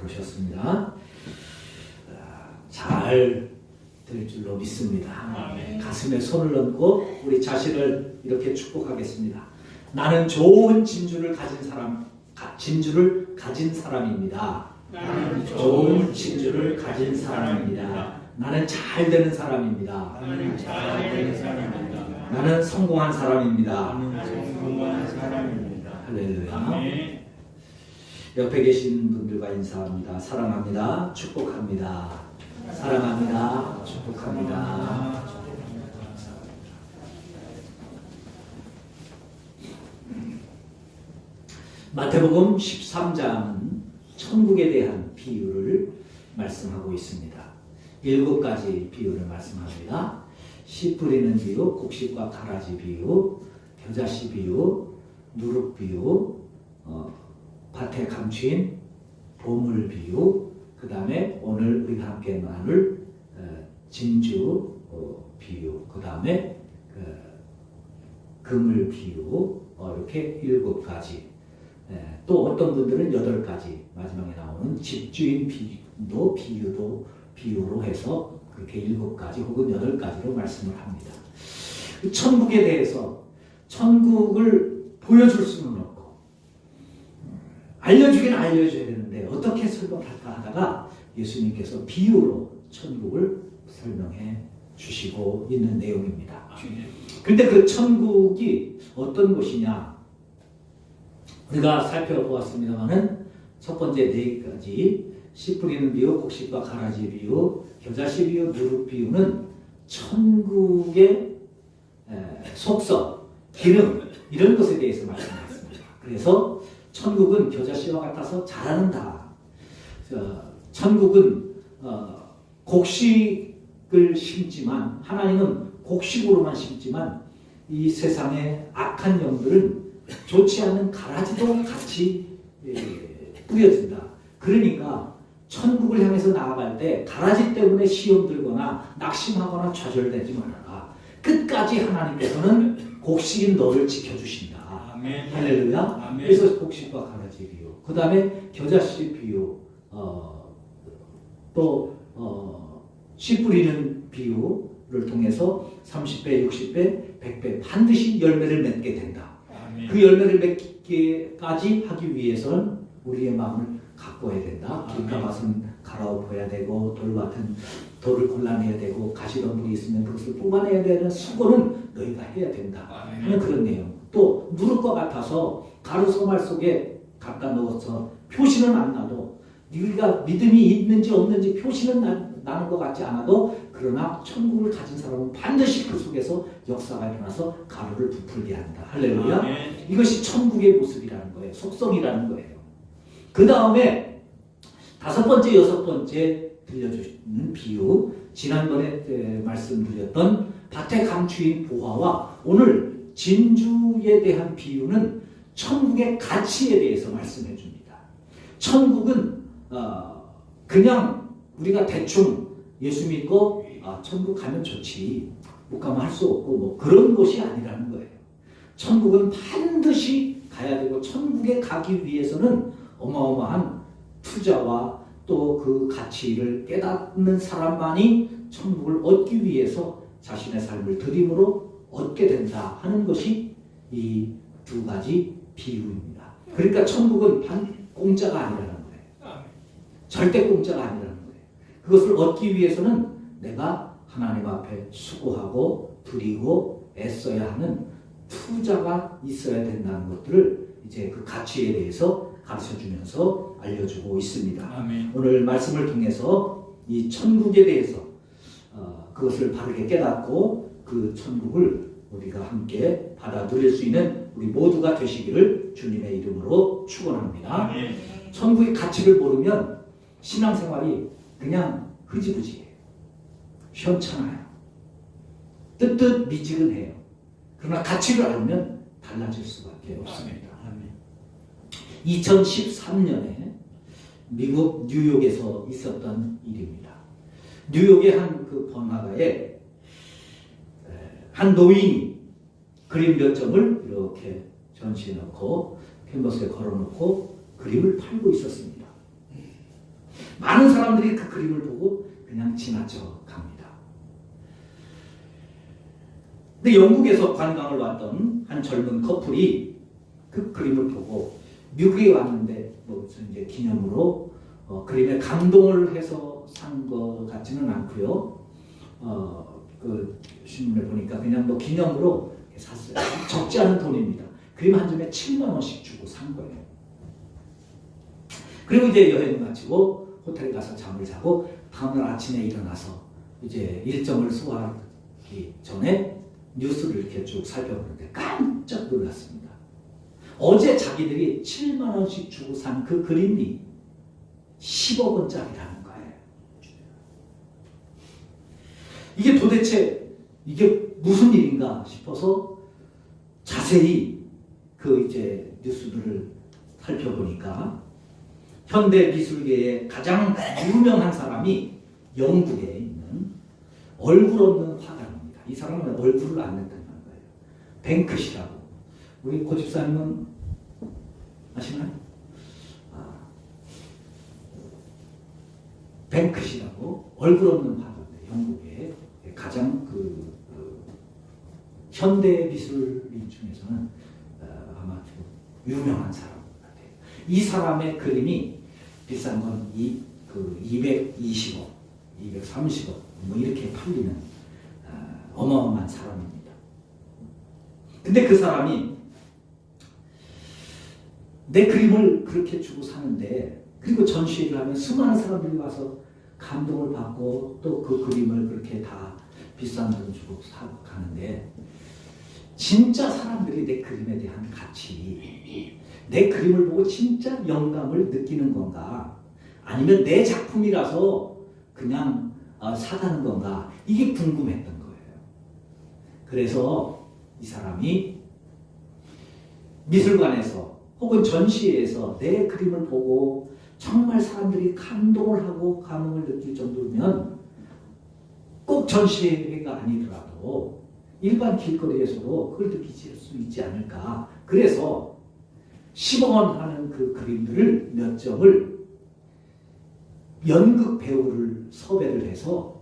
부르셨습니다. 잘 될 줄로 믿습니다. 가슴에 손을 얹고 우리 자신을 이렇게 축복하겠습니다. 나는 좋은 진주를 가진 사람입니다. 좋은 진주를 가진 사람입니다. 나는 잘 되는 사람입니다. 나는 성공한 사람입니다. 할렐루야. 옆에 계신 분들과 인사합니다. 사랑합니다. 축복합니다. 사랑합니다. 축복합니다. 마태복음 13장은 천국에 대한 비유를 말씀하고 있습니다. 7가지 비유를 말씀합니다. 씨 뿌리는 비유, 곡식과 가라지 비유, 겨자씨 비유, 누룩 비유, 밭에 감추인 보물 비유, 그 다음에 오늘 우리가 함께 나눌 진주 비유, 그 다음에 그물 비유, 이렇게 7가지. 또 어떤 분들은 8가지, 마지막에 나오는 집주인 비유로 해서 그렇게 7가지 혹은 8가지로 말씀을 합니다. 천국에 대해서 천국을 보여줄 수는 없고 알려주긴 알려줘야 되는데 어떻게 설명할까 하다가 예수님께서 비유로 천국을 설명해 주시고 있는 내용입니다. 근데 그 천국이 어떤 곳이냐 우리가 살펴보았습니다만은 첫 번째 4가지 씨 뿌리는 비유, 곡식과 가라지 비유, 겨자씨 비유, 누룩 비유는 천국의 속성, 기능 이런 것에 대해서 말씀하셨습니다. 그래서 천국은 겨자씨와 같아서 자라는다. 천국은 곡식을 심지만 하나님은 곡식으로만 심지만 이 세상의 악한 영들은 좋지 않은 가라지도 같이 뿌려진다. 그러니까 천국을 향해서 나아갈 때 가라지 때문에 시험 들거나 낙심하거나 좌절되지 말아라. 끝까지 하나님께서는 곡식인 너를 지켜주신다. 아멘. 할렐루야. 아멘. 그래서 곡식과 가라지 비유. 그 다음에 겨자씨 비유. 씨 뿌리는 비유를 통해서 30배, 60배, 100배 반드시 열매를 맺게 된다. 아멘. 그 열매를 맺기까지 하기 위해서는 우리의 마음을 가꿔야 된다. 길가밭은 갈아엎어야 되고 돌밭은 돌을 골라내야 되고 가시덤불이 있으면 그것을 뽑아내야 되는 수고는 너희가 해야 된다 하는 그런 내용. 또 누룩과 같아서 가루 소말 속에 갖다 넣어서 표시는 안 나도 네가 믿음이 있는지 없는지 표시는 나는 것 같지 않아도 그러나 천국을 가진 사람은 반드시 그 속에서 역사가 일어나서 가루를 부풀게 한다. 할렐루야. 이것이 천국의 모습이라는 거예요. 속성이라는 거예요. 그 다음에 5번째, 6번째 들려주는 비유, 지난번에 말씀드렸던 밭에 감추인 보화와 오늘 진주에 대한 비유는 천국의 가치에 대해서 말씀해 줍니다. 천국은 그냥 우리가 대충 예수 믿고 천국 가면 좋지, 못 가면 할 수 없고 뭐 그런 곳이 아니라는 거예요. 천국은 반드시 가야 되고 천국에 가기 위해서는 어마어마한 투자와 또 그 가치를 깨닫는 사람만이 천국을 얻기 위해서 자신의 삶을 드림으로 얻게 된다 하는 것이 이 2가지 비유입니다. 그러니까 천국은 공짜가 아니라는 거예요. 절대 공짜가 아니라는 거예요. 그것을 얻기 위해서는 내가 하나님 앞에 수고하고 드리고 애써야 하는 투자가 있어야 된다는 것들을 이제 그 가치에 대해서 가르쳐주면서 알려주고 있습니다. 아멘. 오늘 말씀을 통해서 이 천국에 대해서 그것을 바르게 깨닫고 그 천국을 우리가 함께 받아 누릴 수 있는 우리 모두가 되시기를 주님의 이름으로 축원합니다. 아멘. 천국의 가치를 모르면 신앙생활이 그냥 흐지부지해요. 시원찮아요. 뜨뜻미지근해요. 그러나 가치를 알면 달라질 수밖에 없습니다. 2013년에 미국 뉴욕에서 있었던 일입니다. 뉴욕의 한 그 번화가에 한 노인이 그림 몇 점을 이렇게 전시해 놓고 캔버스에 걸어 놓고 그림을 팔고 있었습니다. 많은 사람들이 그 그림을 보고 그냥 지나쳐 갑니다. 근데 영국에서 관광을 왔던 한 젊은 커플이 그 그림을 보고 미국에 왔는데 무슨 이제 기념으로 그림에 감동을 해서 산 것 같지는 않고요. 그 신문에 보니까 그냥 뭐 기념으로 샀어요. 적지 않은 돈입니다. 그림 한 점에 7만 원씩 주고 산 거예요. 그리고 이제 여행을 마치고 호텔에 가서 잠을 자고 다음날 아침에 일어나서 이제 일정을 소화하기 전에 뉴스를 이렇게 쭉 살펴보는데 깜짝 놀랐습니다. 어제 자기들이 7만 원씩 주고 산 그 그림이 10억 원짜리라는 거예요. 이게 도대체 이게 무슨 일인가 싶어서 자세히 그 이제 뉴스들을 살펴보니까 현대 미술계의 가장 유명한 사람이 영국에 있는 얼굴 없는 화가입니다. 이 사람은 얼굴을 안 냈다는 거예요. 뱅크시라고. 우리 고집사님은 아시나요? 뱅크시라고 얼굴 없는 화가인데 영국의 가장 현대 미술인 중에서는 아마 좀 유명한 사람 같아요. 이 사람의 그림이 비싼 건 220억, 230억 뭐 이렇게 팔리는 어마어마한 사람입니다. 근데 그 사람이 내 그림을 그렇게 주고 사는데, 그리고 전시회를 하면 수많은 사람들이 와서 감동을 받고 또 그 그림을 그렇게 다 비싼 돈 주고 사고 가는데, 진짜 사람들이 내 그림에 대한 가치, 내 그림을 보고 진짜 영감을 느끼는 건가, 아니면 내 작품이라서 그냥 사가는 건가, 이게 궁금했던 거예요. 그래서 이 사람이 미술관에서 혹은 전시회에서 내 그림을 보고 정말 사람들이 감동을 하고 감흥을 느낄 정도면 꼭 전시회가 아니더라도 일반 길거리에서도 그걸 느낄 수 있지 않을까. 그래서 10억 원 하는 그 그림들을 몇 점을 연극 배우를 섭외를 해서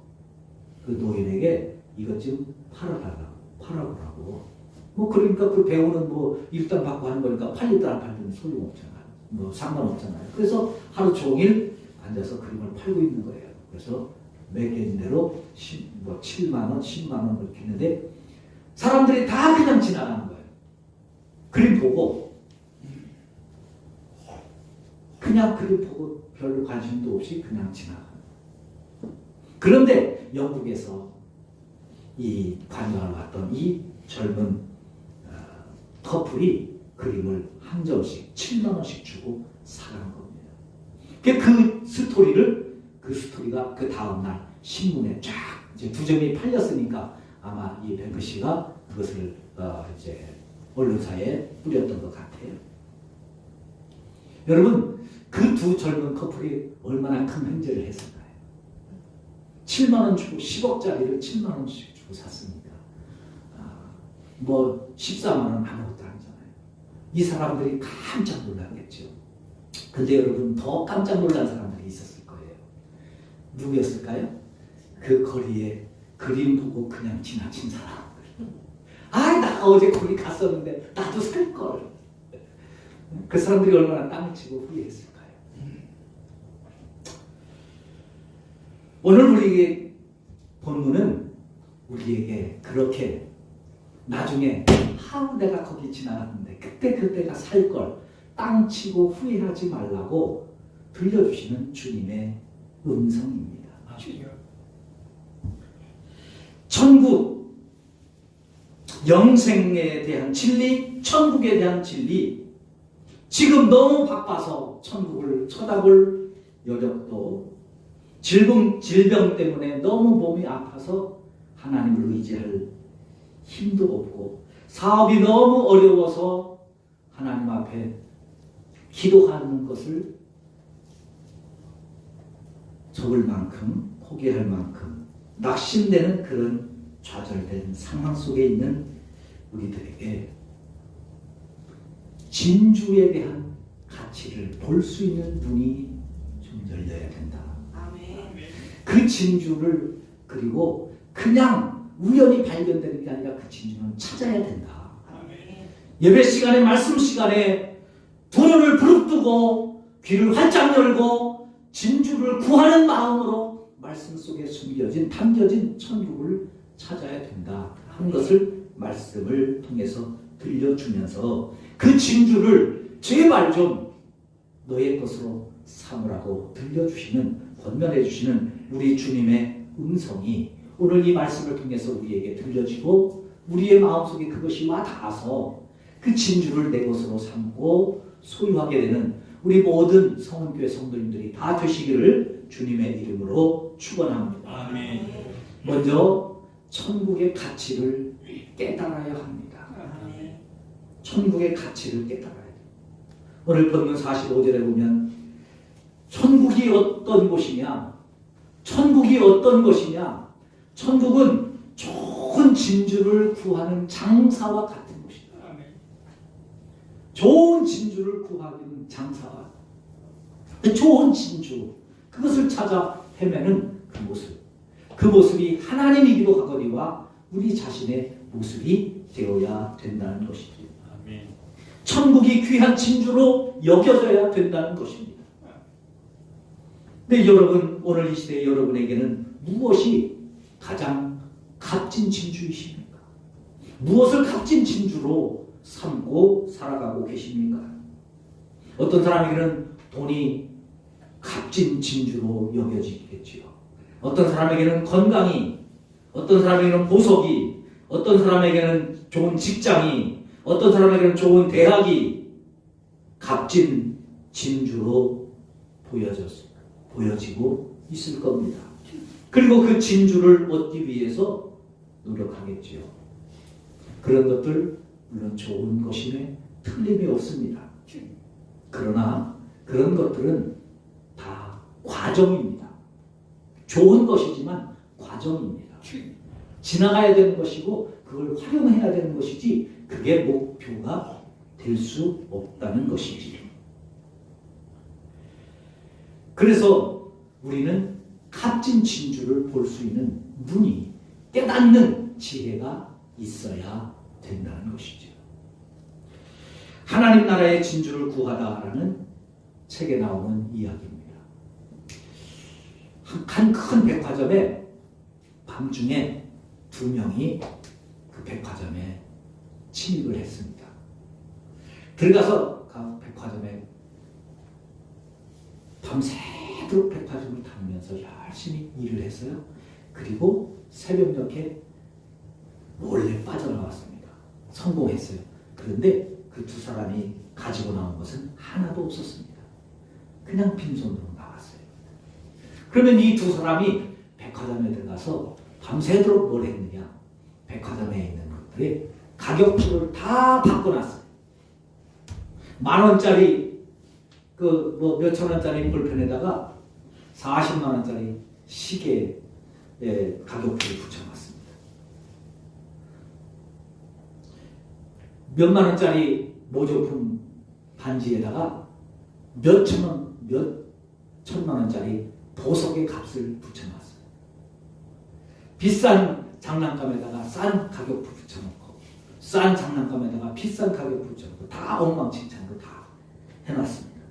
그 노인에게 이것 좀 팔아보라고. 뭐 그러니까 그 배우는 뭐 일당 받고 하는 거니까 팔리든 안 팔리든 소용없잖아요. 뭐 상관없잖아요. 그래서 하루 종일 앉아서 그림을 팔고 있는 거예요. 그래서 매긴 대로 7만 원, 10만 원 이렇게 했는데 사람들이 다 그냥 지나가는 거예요. 그림 보고 그냥 그림 보고 별로 관심도 없이 그냥 지나가는 거예요. 그런데 영국에서 이 관광을 왔던 이 젊은 커플이 그림을 한 점씩 7만 원씩 주고 사간 겁니다. 그 스토리가 그 다음날 신문에 쫙 이제 2점이 팔렸으니까 아마 이 뱅크 씨가 그것을 이제 언론사에 뿌렸던 것 같아요. 여러분, 그 두 젊은 커플이 얼마나 큰 횡재를 했을까요? 7만 원 주고 10억짜리를 7만 원씩 주고 샀습니다. 뭐 14만 원 아무것도 아니잖아요. 이 사람들이 깜짝 놀랐겠죠. 근데 여러분, 더 깜짝 놀란 사람들이 있었을 거예요. 누구였을까요? 그 거리에 그림 보고 그냥 지나친 사람들. 나 어제 거기 갔었는데 나도 살걸. 그 사람들이 얼마나 땅을 치고 후회했을까요? 오늘 우리의 본문은 우리에게 그렇게 나중에 내가 거기 지나갔는데 그때가 살걸, 땅 치고 후회하지 말라고 들려주시는 주님의 음성입니다. 천국, 영생에 대한 진리, 천국에 대한 진리, 지금 너무 바빠서 천국을 쳐다볼 여력도, 질병 때문에 너무 몸이 아파서 하나님을 의지할 힘도 없고, 사업이 너무 어려워서 하나님 앞에 기도하는 것을 적을 만큼, 포기할 만큼 낙심되는 그런 좌절된 상황 속에 있는 우리들에게 진주에 대한 가치를 볼 수 있는 눈이 좀 열려야 된다. 그 진주를 그리고 그냥 우연히 발견되는 게 아니라 그 진주는 찾아야 된다. 예배 시간에 말씀 시간에 두 눈을 부릅뜨고 귀를 활짝 열고 진주를 구하는 마음으로 말씀 속에 숨겨진 담겨진 천국을 찾아야 된다 하는 것을 말씀을 통해서 들려주면서 그 진주를 제발 좀 너의 것으로 삼으라고 들려주시는 권면해 주시는 우리 주님의 음성이 오늘 이 말씀을 통해서 우리에게 들려지고 우리의 마음속에 그것이 와 닿아서 그 진주를 내 것으로 삼고 소유하게 되는 우리 모든 성원교회 성도님들이 다 되시기를 주님의 이름으로 축원합니다. 아멘. 먼저 천국의 가치를 깨달아야 합니다. 천국의 가치를 깨달아야 돼요. 오늘 본문 45절에 보면 천국이 어떤 곳이냐? 천국이 어떤 것이냐? 천국은 좋은 진주를 구하는 장사와 같은 곳이다. 좋은 진주를 구하는 장사와 좋은 진주 그것을 찾아 헤매는 그 모습이 하나님이기도 하거니와 우리 자신의 모습이 되어야 된다는 것이죠. 아멘. 천국이 귀한 진주로 여겨져야 된다는 것입니다. 근데 여러분 오늘 이 시대에 여러분에게는 무엇이 가장 값진 진주이십니까? 무엇을 값진 진주로 삼고 살아가고 계십니까? 어떤 사람에게는 돈이 값진 진주로 여겨지겠지요. 어떤 사람에게는 건강이, 어떤 사람에게는 보석이, 어떤 사람에게는 좋은 직장이, 어떤 사람에게는 좋은 대학이 값진 진주로 보여지고 있을 겁니다. 그리고 그 진주를 얻기 위해서 노력하겠지요. 그런 것들 물론 좋은 것임에 틀림이 없습니다. 그러나 그런 것들은 다 과정입니다. 좋은 것이지만 과정입니다. 지나가야 되는 것이고 그걸 활용해야 되는 것이지 그게 목표가 될 수 없다는 것이지. 그래서 우리는 값진 진주를 볼 수 있는 눈이 깨닫는 지혜가 있어야 된다는 것이죠. 하나님 나라의 진주를 구하다라는 책에 나오는 이야기입니다. 한 큰 백화점에 밤중에 두 명이 그 백화점에 침입을 했습니다. 들어가서 그 백화점에 밤새도록 백화점을 다니면서 열심히 일을 했어요. 그리고 새벽녘에 몰래 빠져나왔습니다. 성공했어요. 그런데 그 두 사람이 가지고 나온 것은 하나도 없었습니다. 그냥 빈손으로 나왔어요. 그러면 이 두 사람이 백화점에 들어가서 밤새도록 뭘 했느냐? 백화점에 있는 것들의 가격표를 다 바꿔놨어요. 10,000원짜리 몇천 원짜리 볼펜에다가 40만 원짜리 시계 가격표를 붙여놨습니다. 몇만 원짜리 모조품 반지에다가 몇천만 원짜리 보석의 값을 붙여놨어요. 비싼 장난감에다가 싼 가격표 붙여놓고 싼 장난감에다가 비싼 가격표 붙여놓고 다 엉망진창으로 다 해놨습니다.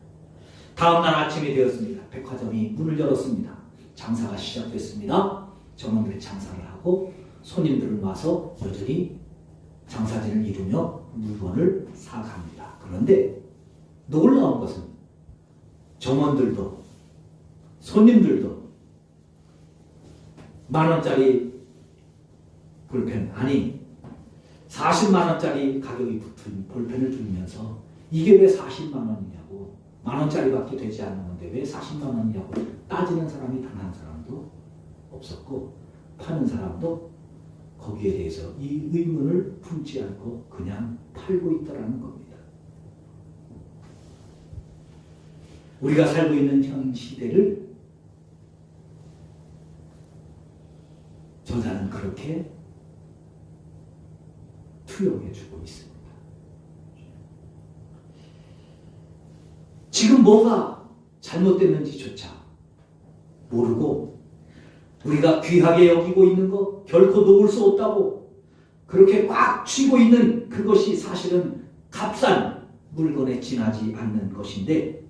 다음날 아침이 되었습니다. 백화점이 문을 열었습니다. 장사가 시작됐습니다. 점원들이 장사를 하고 손님들을 와서 여전히 장사진을 이루며 물건을 사갑니다. 그런데 놀라운 것은 점원들도 손님들도 10,000원짜리 볼펜 아니 40만 원짜리 가격이 붙은 볼펜을 들면서 이게 왜 40만 원이냐고 10,000원짜리밖에 되지 않는 건데 왜 40만 원이냐고 따지는 사람이 단 한 사람도 없었고 파는 사람도 거기에 대해서 이 의문을 품지 않고 그냥 팔고 있더라는 겁니다. 우리가 살고 있는 현 시대를 저자는 그렇게 투영해주고 있습니다. 지금 뭐가 잘못됐는지조차 모르고 우리가 귀하게 여기고 있는 것, 결코 놓을 수 없다고 그렇게 꽉 쥐고 있는 그것이 사실은 값싼 물건에 지나지 않는 것인데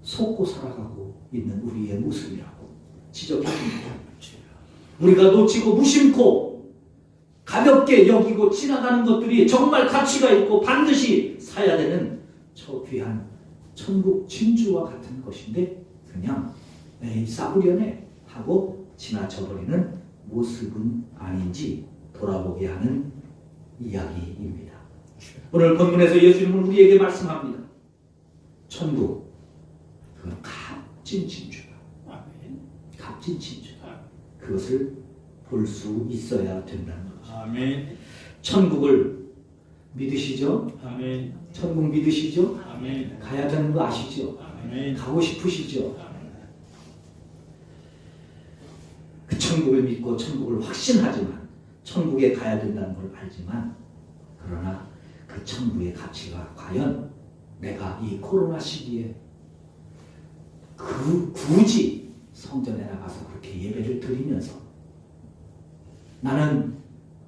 속고 살아가고 있는 우리의 모습이라고 지적합니다. 우리가 놓치고 무심코 가볍게 여기고 지나가는 것들이 정말 가치가 있고 반드시 사야 되는 저 귀한 천국 진주와 같은 것인데 그냥 에이 싸구려네 하고 지나쳐버리는 모습은 아닌지 돌아보게 하는 이야기입니다. 오늘 본문에서 예수님은 우리에게 말씀합니다. 천국 그건 값진 진주다. 값진 진주다. 그것을 볼 수 있어야 된다는 거죠. 아멘. 천국을 믿으시죠? 아멘. 천국 믿으시죠? 아멘. 가야 되는 거 아시죠? 아멘. 가고 싶으시죠? 그 천국을 믿고 천국을 확신하지만 천국에 가야 된다는 걸 알지만 그러나 그 천국의 가치가 과연 내가 이 코로나 시기에 굳이 성전에 나가서 그렇게 예배를 드리면서 나는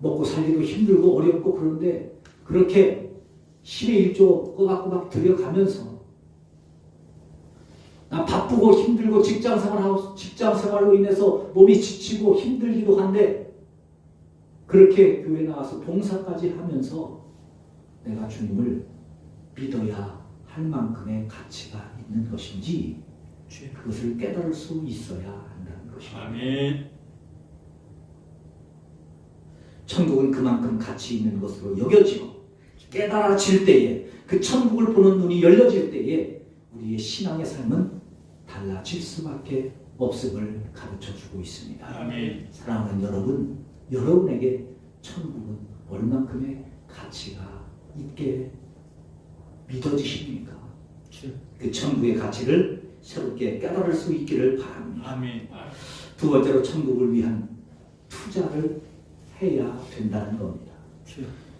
먹고 살기도 힘들고 어렵고 그런데 그렇게 10의 1조 꼬박꼬박 들여가면서 나 바쁘고 힘들고 직장 생활로 인해서 몸이 지치고 힘들기도 한데 그렇게 교회 나와서 봉사까지 하면서 내가 주님을 믿어야 할 만큼의 가치가 있는 것인지 그것을 깨달을 수 있어야 한다는 것입니다. 아멘. 천국은 그만큼 가치 있는 것으로 여겨지고 깨달아질 때에 그 천국을 보는 눈이 열려질 때에 우리의 신앙의 삶은 달라질 수밖에 없음을 가르쳐주고 있습니다. 아멘. 사랑하는 여러분, 여러분에게 천국은 얼만큼의 가치가 있게 믿어지십니까? 그 천국의 가치를 새롭게 깨달을 수 있기를 바랍니다. 아멘. 두 번째로 천국을 위한 투자를 해야 된다는 겁니다.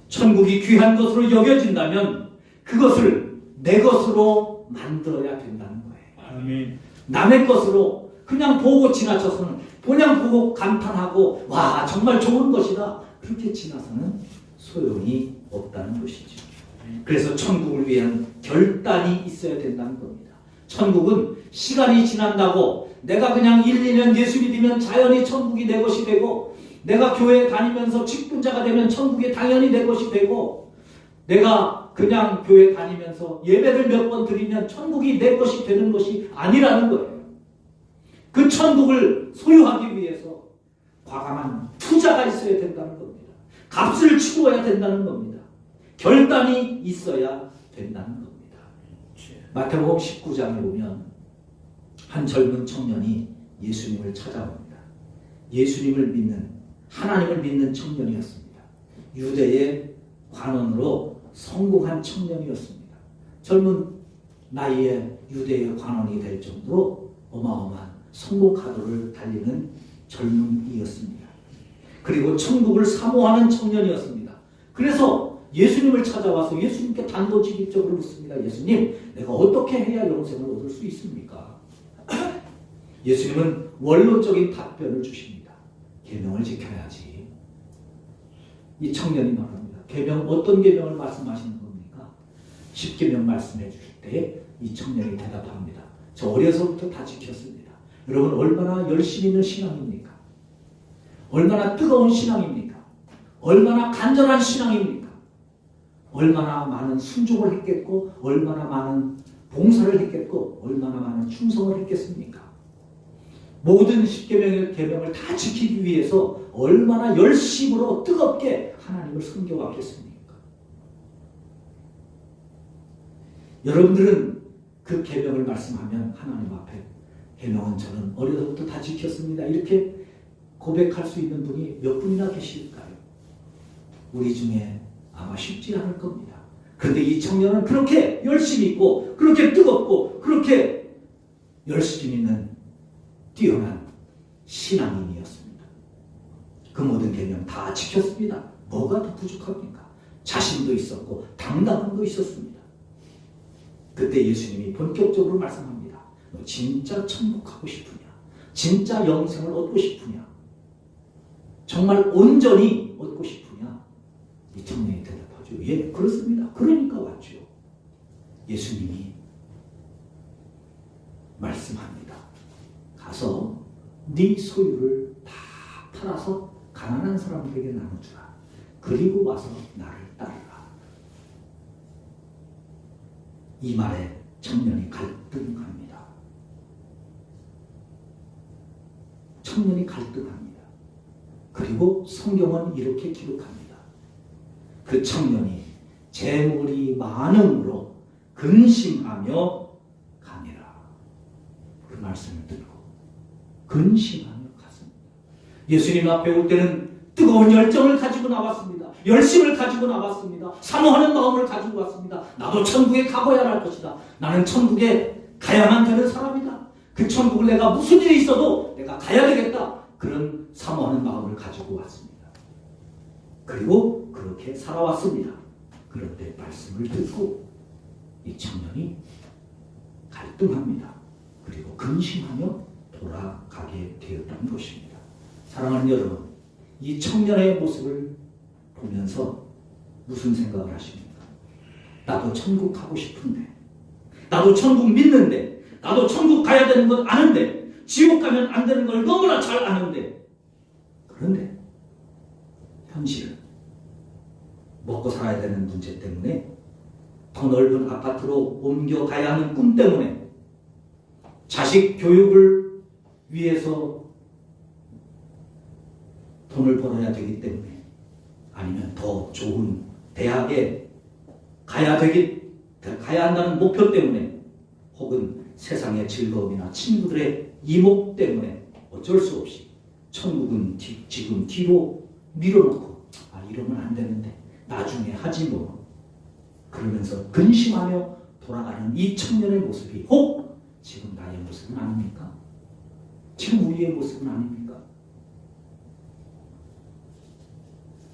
천국이 귀한 것으로 여겨진다면 그것을 내 것으로 만들어야 된다는 거예요. 아멘. 남의 것으로 그냥 보고 지나쳐서는 그냥 보고 감탄하고 와 정말 좋은 것이다 그렇게 지나서는 소용이 없다는 것이죠. 그래서 천국을 위한 결단이 있어야 된다는 겁니다. 천국은 시간이 지난다고 내가 그냥 1, 2년 예수 믿으면 자연히 천국이 내 것이 되고 내가 교회에 다니면서 직분자가 되면 천국이 당연히 내 것이 되고 내가 그냥 교회 다니면서 예배를 몇 번 드리면 천국이 내 것이 되는 것이 아니라는 거예요. 그 천국을 소유하기 위해서 과감한 투자가 있어야 된다는 겁니다. 값을 치루어야 된다는 겁니다. 결단이 있어야 된다는 겁니다. 마태복음 19장에 보면 한 젊은 청년이 예수님을 찾아옵니다. 예수님을 믿는 하나님을 믿는 청년이었습니다. 유대의 관원으로 성공한 청년이었습니다. 젊은 나이에 유대의 관원이 될 정도로 어마어마한 성공 카드를 달리는 젊은이였습니다. 그리고 천국을 사모하는 청년이었습니다. 그래서 예수님을 찾아와서 예수님께 단도직입적으로 묻습니다. 예수님, 내가 어떻게 해야 영생을 얻을 수 있습니까? 예수님은 원론적인 답변을 주십니다. 계명을 지켜야지. 이 청년이 말합니다. 계명, 어떤 계명을 말씀하시는 겁니까? 10계명 말씀해 주실 때 이 청년이 대답합니다. 저 어려서부터 다 지켰습니다. 여러분 얼마나 열심히 있는 신앙입니까? 얼마나 뜨거운 신앙입니까? 얼마나 간절한 신앙입니까? 얼마나 많은 순종을 했겠고 얼마나 많은 봉사를 했겠고 얼마나 많은 충성을 했겠습니까? 모든 10계명의 계명을 다 지키기 위해서 얼마나 열심으로 뜨겁게 하나님을 섬겨왔겠습니까? 여러분들은 그 계명을 말씀하면 하나님 앞에 계명은 저는 어려서부터 다 지켰습니다. 이렇게 고백할 수 있는 분이 몇 분이나 계실까요? 우리 중에 아마 쉽지 않을 겁니다. 그런데 이 청년은 그렇게 열심히 있고 그렇게 뜨겁고 그렇게 열심히 있는 뛰어난 신앙인이었습니다. 그 모든 계명 다 지켰습니다. 뭐가 더 부족합니까? 자신도 있었고 당당함도 있었습니다. 그때 예수님이 본격적으로 말씀합니다. 너 진짜 천국 가고 싶으냐? 진짜 영생을 얻고 싶으냐? 정말 온전히 얻고 싶으냐? 이 청년이 대답하죠. 예, 그렇습니다. 그러니까 왔죠. 예수님이 말씀합니다. 가서 네 소유를 다 팔아서 가난한 사람들에게 나눠주라. 그리고 와서 나를 따르라. 이 말에 청년이 갈등합니다. 청년이 갈등합니다. 그리고 성경은 이렇게 기록합니다. 그 청년이 재물이 많음으로 근심하며 가니라. 그 말씀을 듣고 근심하며 갔습니다. 예수님 앞에 올 때는 뜨거운 열정을 가지고 나왔습니다. 열심을 가지고 나왔습니다. 사모하는 마음을 가지고 왔습니다. 나도 천국에 가봐야 할 것이다. 나는 천국에 가야만 되는 사람이다. 그 천국을 내가 무슨 일이 있어도 내가 가야 되겠다. 그런 사모하는 마음을 가지고 왔습니다. 그리고 그렇게 살아왔습니다. 그런데 말씀을 듣고 이 청년이 갈등합니다. 그리고 근심하며 돌아가게 되었다는 것입니다. 사랑하는 여러분, 이 청년의 모습을 보면서 무슨 생각을 하십니까? 나도 천국 가고 싶은데, 나도 천국 믿는데, 나도 천국 가야 되는 건 아는데, 지옥 가면 안 되는 걸 너무나 잘 아는데, 그런데 현실은 먹고 살아야 되는 문제 때문에, 더 넓은 아파트로 옮겨가야 하는 꿈 때문에, 자식 교육을 위해서 돈을 벌어야 되기 때문에, 아니면 더 좋은 대학에 가야 한다는 목표 때문에, 혹은 세상의 즐거움이나 친구들의 이목 때문에 어쩔 수 없이 천국은 지금 뒤로 밀어놓고, 이러면 안 되는데 나중에 하지 뭐, 그러면서 근심하며 돌아가는 이 청년의 모습이 혹 지금 나의 모습은 아닙니까? 지금 우리의 모습은 아닙니까?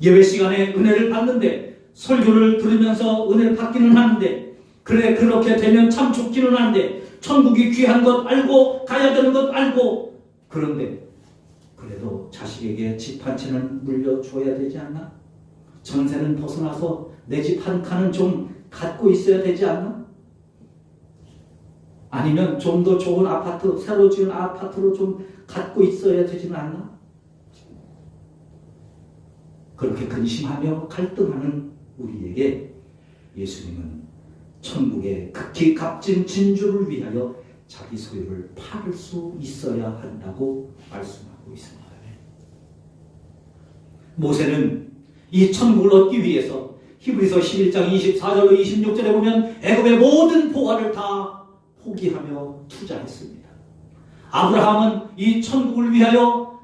예배 시간에 은혜를 받는데, 설교를 들으면서 은혜를 받기는 하는데, 그래 그렇게 되면 참 좋기는 한데, 천국이 귀한 것 알고 가야 되는 것 알고, 그런데 그래도 자식에게 집 한 채는 물려줘야 되지 않나? 전세는 벗어나서 내 집 한 칸은 좀 갖고 있어야 되지 않나? 아니면 좀 더 좋은 아파트, 새로 지은 아파트로 좀 갖고 있어야 되지는 않나? 그렇게 근심하며 갈등하는 우리에게 예수님은 천국의 극히 값진 진주를 위하여 자기 소유를 팔을 수 있어야 한다고 말씀하고 있습니다. 모세는 이 천국을 얻기 위해서 히브리서 11장 24절로 26절에 보면 애굽의 모든 보화를 다 포기하며 투자했습니다. 아브라함은 이 천국을 위하여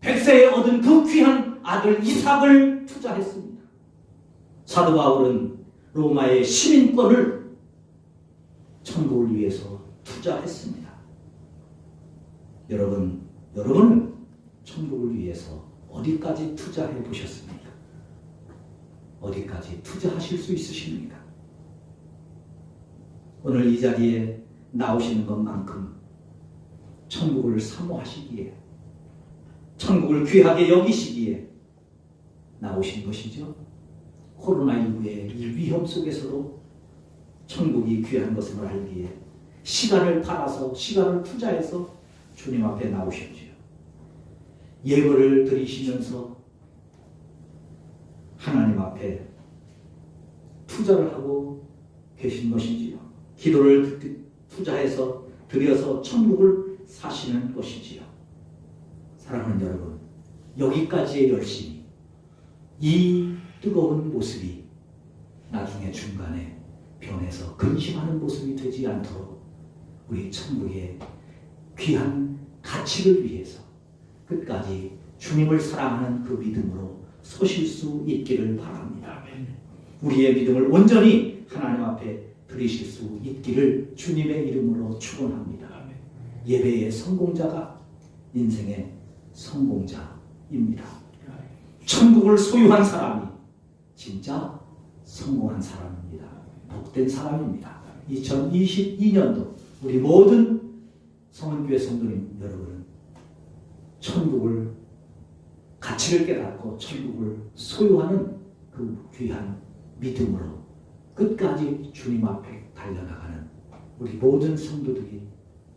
백세에 얻은 그 귀한 아들 이삭을 투자했습니다. 사도 바울은 로마의 시민권을 천국을 위해서 투자했습니다. 여러분은 천국을 위해서 어디까지 투자해 보셨습니까? 어디까지 투자하실 수 있으십니까? 오늘 이 자리에 나오시는 것만큼 천국을 사모하시기에, 천국을 귀하게 여기시기에 나오신 것이죠. 코로나19의 이 위험 속에서도 천국이 귀한 것을 알기에 시간을 팔아서, 시간을 투자해서 주님 앞에 나오셨지요. 예물을 드리시면서 하나님 앞에 투자를 하고 계신 것이지요. 기도를 투자해서 드려서 천국을 사시는 것이지요. 사랑하는 여러분, 여기까지의 열심이, 이 뜨거운 모습이 나중에 중간에 변해서 근심하는 모습이 되지 않도록 우리 천국의 귀한 가치를 위해서 끝까지 주님을 사랑하는 그 믿음으로 서실 수 있기를 바랍니다. 우리의 믿음을 온전히 하나님 앞에 드리실 수 있기를 주님의 이름으로 축원합니다. 예배의 성공자가 인생의 성공자입니다. 천국을 소유한 사람이 진짜 성공한 사람입니다. 복된 사람입니다. 2022년도 우리 모든 성은교회 성도님 여러분은 천국을 가치를 깨닫고 천국을 소유하는 그 귀한 믿음으로 끝까지 주님 앞에 달려나가는 우리 모든 성도들이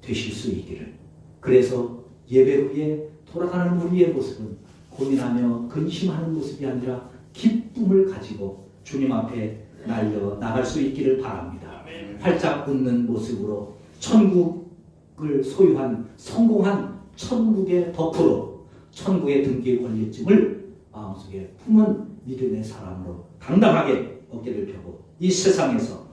되실 수 있기를. 그래서 예배 후에 돌아가는 우리의 모습은 고민하며 근심하는 모습이 아니라 기쁨을 가지고 주님 앞에 날려 나갈 수 있기를 바랍니다. 활짝 웃는 모습으로 천국을 소유한 성공한 천국의 덕후로 천국의 등기에 권리증을 마음속에 품은 믿음의 사람으로 당당하게 어깨를 펴고 이 세상에서